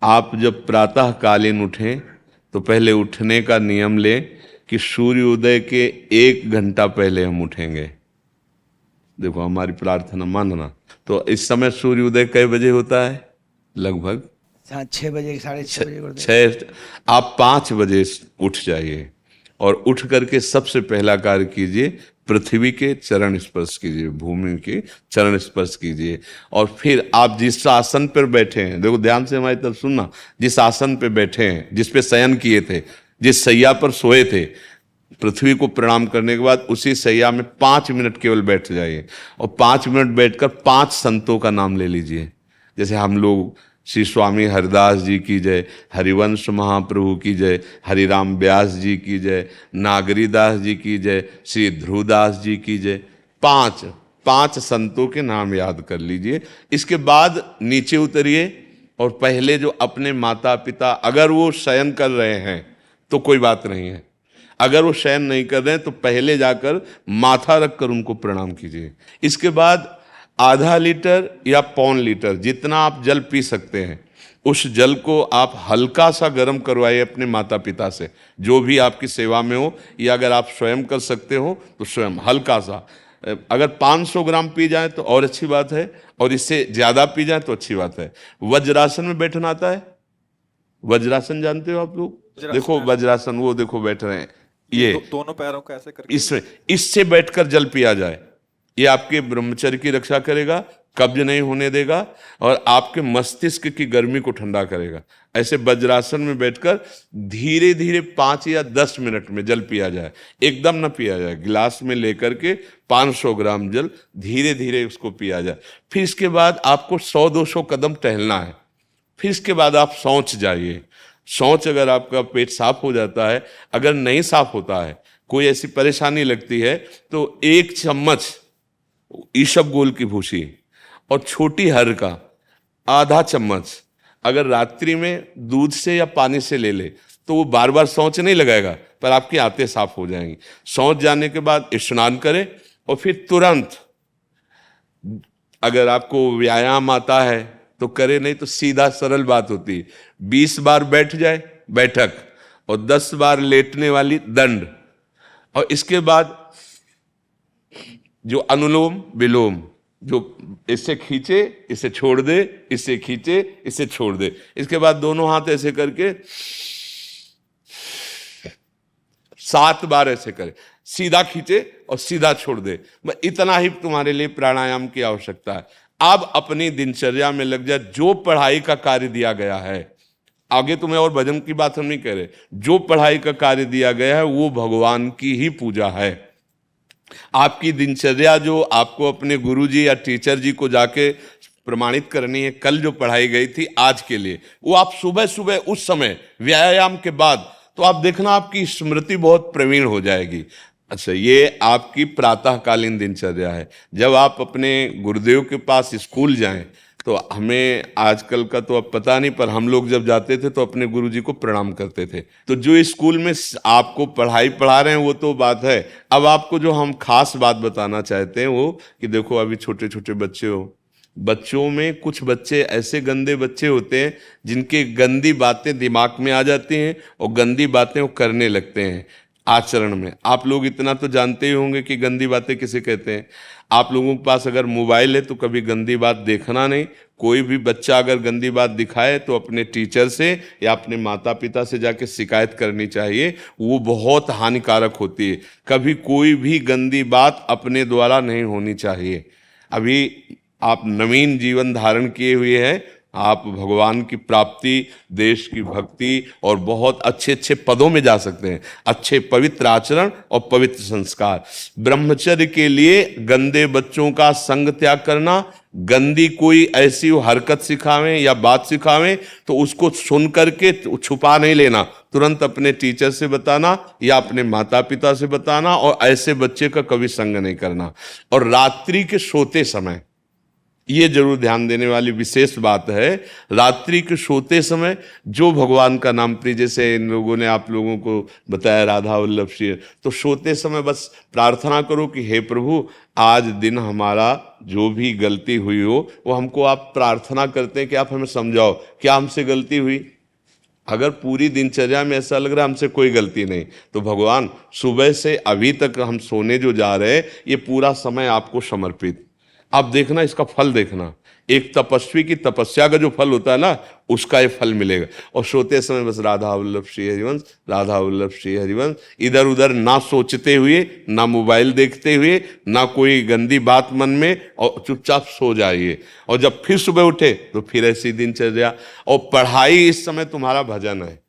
आप जब प्रातः कालीन उठें तो पहले उठने का नियम लें कि सूर्योदय के 1 घंटा पहले हम उठेंगे। देखो हमारी प्रार्थना मानना। तो इस समय सूर्योदय कई बजे होता है? लगभग 6 बजे, 6:30 बजे कर दे। छः। आप 5 बजे उठ जाइए और उठ करके सबसे पहला कार्य कीजिए, पृथ्वी के चरण स्पर्श कीजिए, भूमि के चरण स्पर्श कीजिए। और फिर आप जिस आसन पर बैठे हैं, देखो ध्यान से हमारी तरफ सुनना, जिस आसन पे बैठे हैं, जिस पे शयन किए थे, जिस सैया पर सोए थे, पृथ्वी को प्रणाम करने के बाद उसी सैया में 5 मिनट केवल बैठ जाइए और 5 मिनट बैठकर 5 संतों का नाम ले लीजिए। जैसे हम लोग श्री स्वामी हरिदास जी की जय, हरिवंश महाप्रभु की जय, हरिराम व्यास जी की जय, नागरीदास जी की जय, श्री ध्रुवदास जी की जय। पांच पांच संतों के नाम याद कर लीजिए। इसके बाद नीचे उतरिए और पहले जो अपने माता पिता, अगर वो शयन कर रहे हैं तो कोई बात नहीं है, अगर वो शयन नहीं कर रहे हैं तो पहले जाकर माथा रखकर उनको प्रणाम कीजिए। इसके बाद आधा लीटर या 1.25 लीटर जितना आप जल पी सकते हैं, उस जल को आप हल्का सा गर्म करवाइए अपने माता पिता से, जो भी आपकी सेवा में हो, या अगर आप स्वयं कर सकते हो तो स्वयं हल्का सा। अगर 500 ग्राम पी जाए तो और अच्छी बात है, और इससे ज्यादा पी जाए तो अच्छी बात है। वज्रासन में बैठना आता है? वज्रासन जानते हो आप लोग? देखो वज्रासन, वो देखो बैठ रहे हैं, ये दोनों पैरों को ऐसे करके इससे बैठकर जल पिया जाए। ये आपके ब्रह्मचर्य की रक्षा करेगा, कब्ज नहीं होने देगा और आपके मस्तिष्क की गर्मी को ठंडा करेगा। ऐसे वज्रासन में बैठकर धीरे धीरे 5 या 10 मिनट में जल पिया जाए, एकदम ना पिया जाए। गिलास में लेकर के 500 ग्राम जल धीरे धीरे उसको पिया जाए। फिर इसके बाद आपको 100-200 कदम टहलना है। फिर इसके बाद आप शौच जाइए। शौच, अगर आपका पेट साफ हो जाता है, अगर नहीं साफ होता है, कोई ऐसी परेशानी लगती है, तो 1 चम्मच ईसबगोल की भूसी और छोटी हर का आधा चम्मच अगर रात्रि में दूध से या पानी से ले ले तो वो बार बार शौच नहीं लगाएगा, पर आपकी आंतें साफ हो जाएंगी। शौच जाने के बाद स्नान करें और फिर तुरंत, अगर आपको व्यायाम आता है तो करे, नहीं तो सीधा सरल बात होती है, 20 बार बैठ जाए बैठक और 10 बार लेटने वाली दंड। और इसके बाद जो अनुलोम विलोम, जो इससे खींचे इसे छोड़ दे, इससे खींचे इसे छोड़ दे। इसके बाद दोनों हाथ ऐसे करके 7 बार ऐसे करे, सीधा खींचे और सीधा छोड़ दे। इतना ही तुम्हारे लिए प्राणायाम की आवश्यकता है। अब अपनी दिनचर्या में लग जा। जो पढ़ाई का कार्य दिया गया है, आगे तुम्हें और भजन की बात हम नहीं कह रहे, जो पढ़ाई का कार्य दिया गया है वो भगवान की ही पूजा है। आपकी दिनचर्या जो आपको अपने गुरुजी या टीचर जी को जाके प्रमाणित करनी है, कल जो पढ़ाई गई थी आज के लिए, वो आप सुबह सुबह उस समय व्यायाम के बाद, तो आप देखना आपकी स्मृति बहुत प्रवीण हो जाएगी। अच्छा, ये आपकी प्रातःकालीन दिनचर्या है। जब आप अपने गुरुदेव के पास स्कूल जाएं, तो हमें आजकल का तो अब पता नहीं, पर हम लोग जब जाते थे तो अपने गुरुजी को प्रणाम करते थे। तो जो स्कूल में आपको पढ़ाई पढ़ा रहे हैं वो तो बात है, अब आपको जो हम खास बात बताना चाहते हैं वो कि देखो अभी छोटे छोटे बच्चे हो, बच्चों में कुछ बच्चे ऐसे गंदे बच्चे होते हैं जिनके गंदी बातें दिमाग में आ जाती हैं और गंदी बातें वो करने लगते हैं आचरण में। आप लोग इतना तो जानते ही होंगे कि गंदी बातें किसे कहते हैं। आप लोगों के पास अगर मोबाइल है तो कभी गंदी बात देखना नहीं। कोई भी बच्चा अगर गंदी बात दिखाए तो अपने टीचर से या अपने माता पिता से जाके शिकायत करनी चाहिए, वो बहुत हानिकारक होती है। कभी कोई भी गंदी बात अपने द्वारा नहीं होनी चाहिए। अभी आप नवीन जीवन धारण किए हुए हैं, आप भगवान की प्राप्ति, देश की भक्ति और बहुत अच्छे अच्छे पदों में जा सकते हैं। अच्छे पवित्र आचरण और पवित्र संस्कार। ब्रह्मचर्य के लिए गंदे बच्चों का संग त्याग करना, गंदी कोई ऐसी हरकत सिखावें या बात सिखावें तो उसको सुन करके छुपा नहीं लेना, तुरंत अपने टीचर से बताना या अपने माता पिता से बताना, और ऐसे बच्चे का कभी संग नहीं करना। और रात्रि के सोते समय ये जरूर ध्यान देने वाली विशेष बात है। रात्रि के सोते समय जो भगवान का नाम प्रिय, जैसे इन लोगों ने आप लोगों को बताया राधा वल्लभ श्री, तो सोते समय बस प्रार्थना करो कि हे प्रभु आज दिन हमारा जो भी गलती हुई हो वो हमको आप प्रार्थना करते हैं कि आप हमें समझाओ क्या हमसे गलती हुई। अगर पूरी दिनचर्या में ऐसा लग रहा है हमसे कोई गलती नहीं, तो भगवान सुबह से अभी तक हम सोने जो जा रहे हैं ये पूरा समय आपको समर्पित। आप देखना इसका फल देखना, एक तपस्वी की तपस्या का जो फल होता है ना उसका ये फल मिलेगा। और सोते समय बस राधा वल्लभ श्री हरिवंश, राधा वल्लभ श्री हरिवंश, इधर उधर ना सोचते हुए, ना मोबाइल देखते हुए, ना कोई गंदी बात मन में, और चुपचाप सो जाइए। और जब फिर सुबह उठे तो फिर ऐसी दिनचर्या। और पढ़ाई इस समय तुम्हारा भजन है।